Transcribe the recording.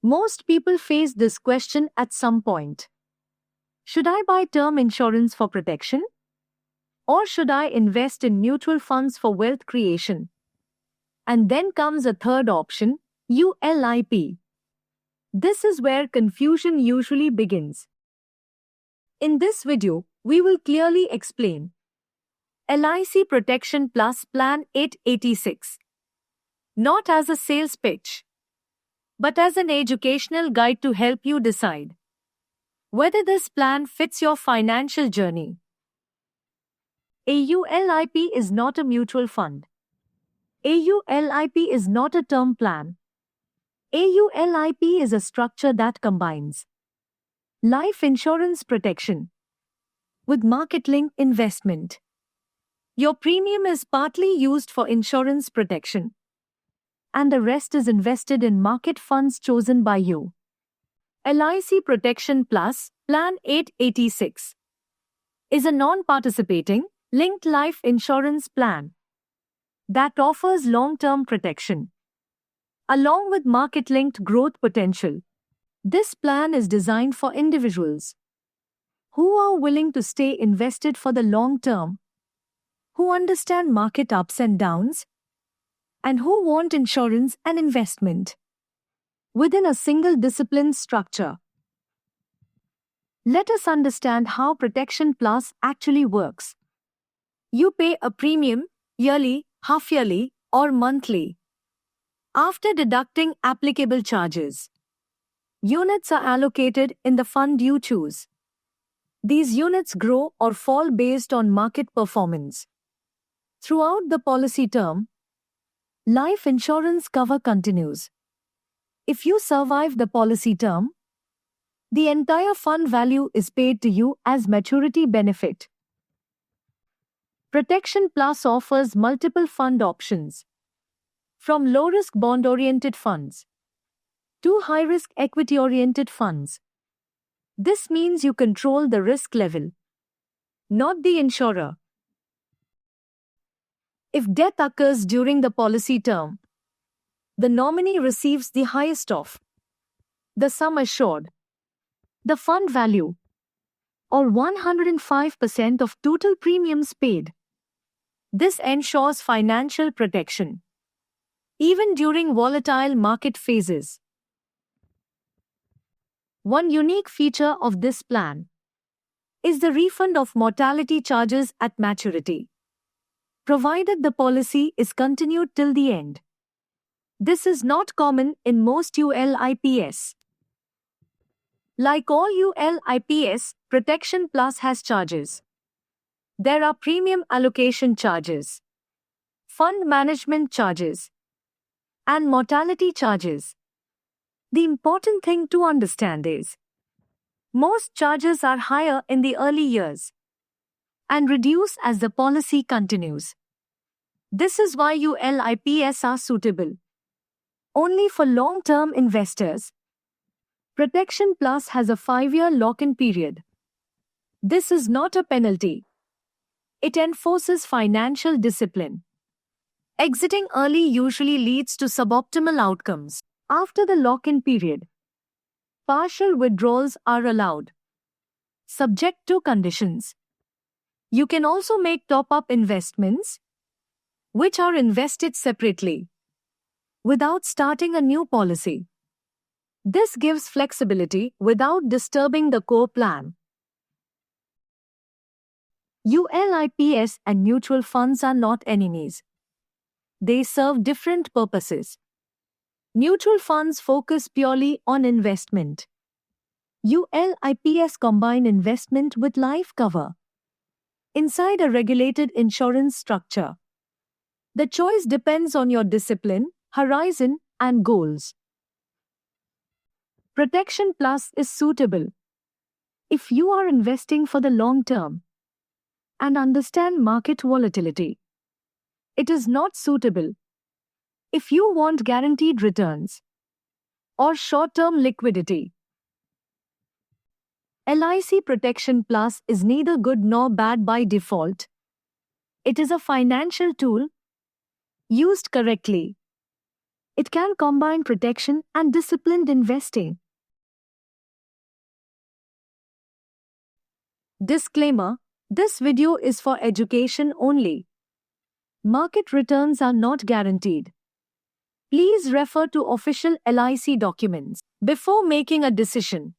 Most people face this question at some point. Should I buy term insurance for protection? Or should I invest in mutual funds for wealth creation? And then comes a third option, ULIP. This is where confusion usually begins. In this video, we will clearly explain LIC Protection Plus Plan 886. Not as a sales pitch, but as an educational guide to help you decide whether this plan fits your financial journey. A ULIP is not a mutual fund. A ULIP is not a term plan. A ULIP is a structure that combines life insurance protection with market-linked investment. Your premium is partly used for insurance protection, and the rest is invested in market funds chosen by you. LIC Protection Plus Plan 886 is a non-participating, linked life insurance plan that offers long-term protection along with market-linked growth potential. This plan is designed for individuals who are willing to stay invested for the long term, who understand market ups and downs, and who want insurance and investment within a single discipline structure. Let us understand how Protection Plus actually works. You pay a premium, yearly, half-yearly, or monthly. After deducting applicable charges, units are allocated in the fund you choose. These units grow or fall based on market performance. Throughout the policy term, life insurance cover continues. If you survive the policy term, the entire fund value is paid to you as maturity benefit. Protection Plus offers multiple fund options, from low-risk bond-oriented funds to high-risk equity-oriented funds. This means you control the risk level, not the insurer. If death occurs during the policy term, the nominee receives the highest of the sum assured, the fund value, or 105% of total premiums paid. This ensures financial protection, even during volatile market phases. One unique feature of this plan is the refund of mortality charges at maturity, provided the policy is continued till the end. This is not common in most ULIPs. Like all ULIPs, Protection Plus has charges. There are premium allocation charges, fund management charges, and mortality charges. The important thing to understand is, most charges are higher in the early years and reduce as the policy continues. This is why ULIPs are suitable only for long-term investors. Protection Plus has a 5-year lock-in period. This is not a penalty. It enforces financial discipline. Exiting early usually leads to suboptimal outcomes. After the lock-in period, partial withdrawals are allowed, subject to conditions. You can also make top-up investments, which are invested separately, without starting a new policy. This gives flexibility without disturbing the core plan. ULIPs and mutual funds are not enemies. They serve different purposes. Mutual funds focus purely on investment. ULIPs combine investment with life cover inside a regulated insurance structure. The choice depends on your discipline, horizon, and goals. Protection Plus is suitable if you are investing for the long term and understand market volatility. It is not suitable if you want guaranteed returns or short-term liquidity. LIC Protection Plus is neither good nor bad by default. It is a financial tool used correctly It can combine protection and disciplined investing. Disclaimer: this video is for education only. Market returns are not guaranteed. Please refer to official LIC documents before making a decision.